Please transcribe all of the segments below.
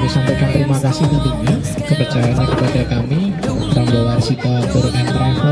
Kami sampaikan terima kasih tentunya kepercayaannya kepada kami, Ranggawarsita Tour and Travel.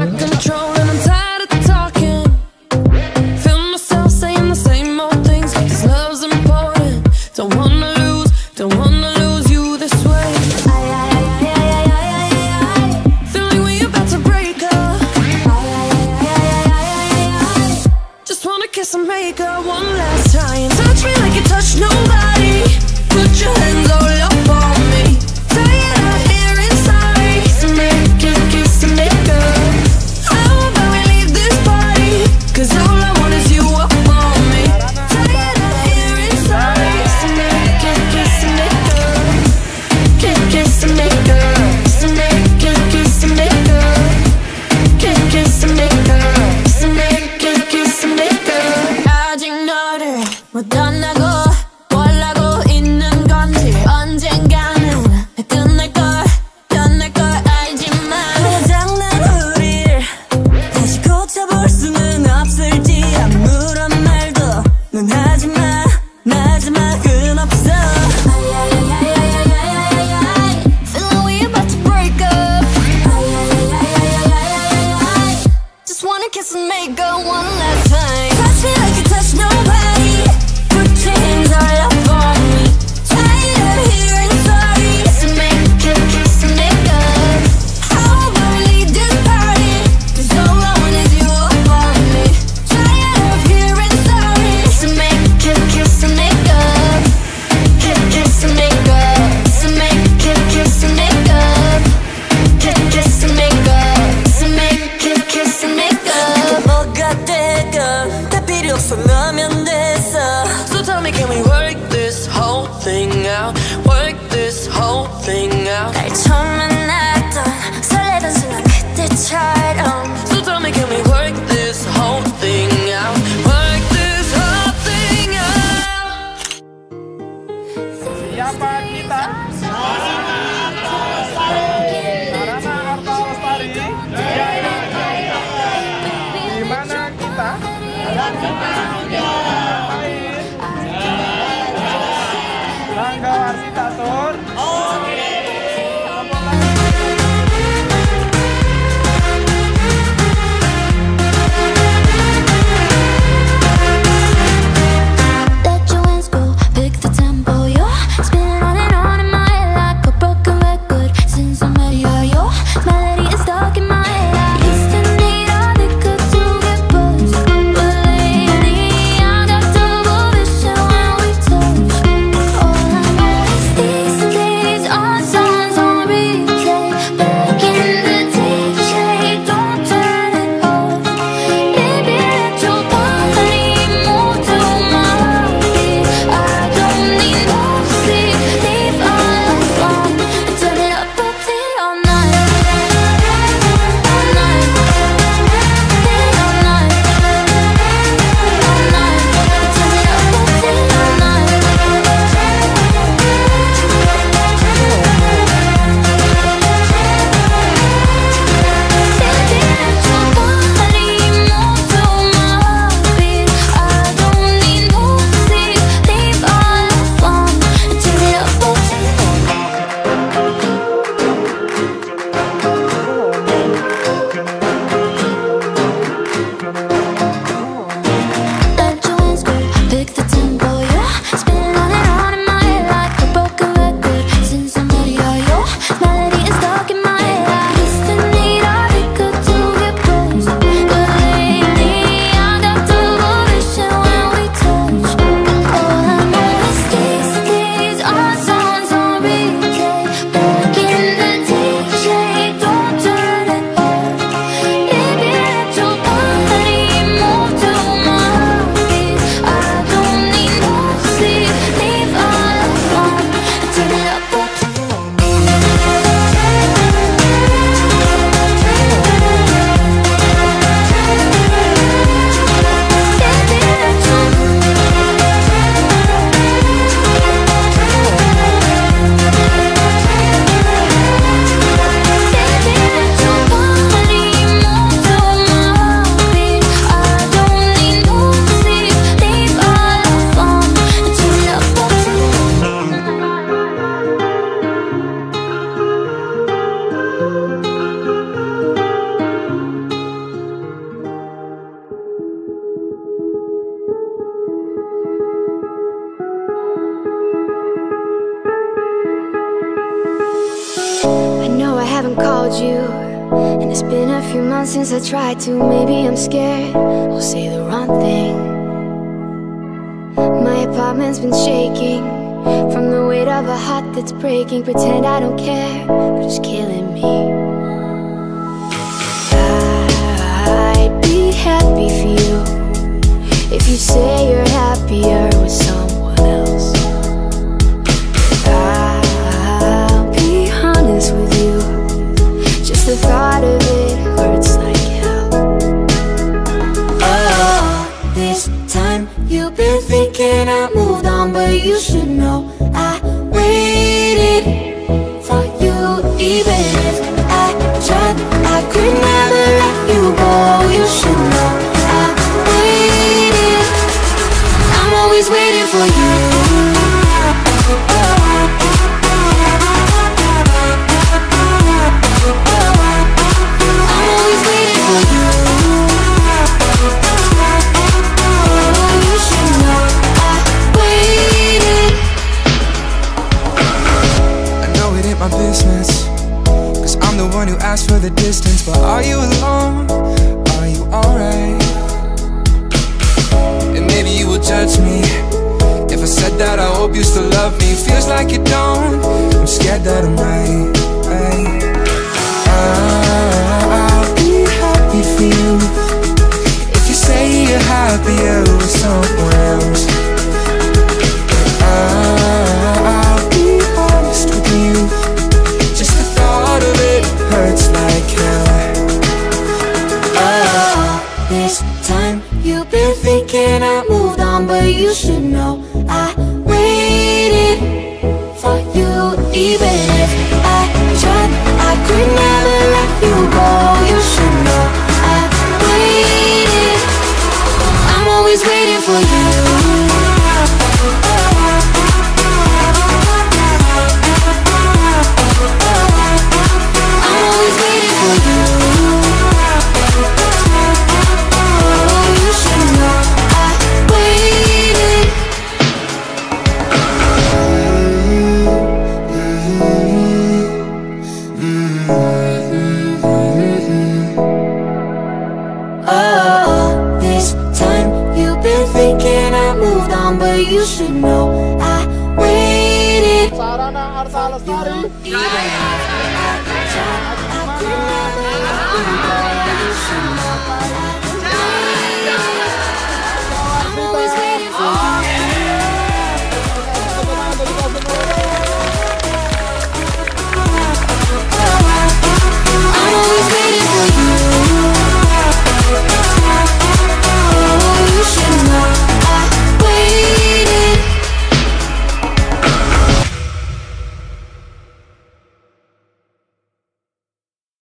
Ranggawarsita Tour. Oke. haven't called you, and it's been a few months since I tried to. Maybe I'm scared I'll say the wrong thing. My apartment's been shaking from the weight of a heart that's breaking. Pretend I don't care, but it's killing me. I'd be happy for you if you say you're happier with someone else. I'll be honest with you, just the thought of it hurts like hell. Oh, this time you've been thinking I moved on, but you should know I waited for you. Even if I tried, I could never let you go. You should know I waited. I'm always waiting for you. My business, cause I'm the one who asked for the distance. But are you alone? Are you alright? And maybe you will judge me if I said that I hope you still love me. Feels like you don't, I'm scared that I might. I'll be happy for you if you say you're happier with someone else. I'll be honest with you, of it hurts like hell. Oh, this time you've been thinking I moved on, but you should know I waited for you. Even if I tried, I could never let you go. You should know I waited. I'm always waiting for you. But you should know I waited. Sarana Arta Lestari. Even if I tried, I could never let you go. You should know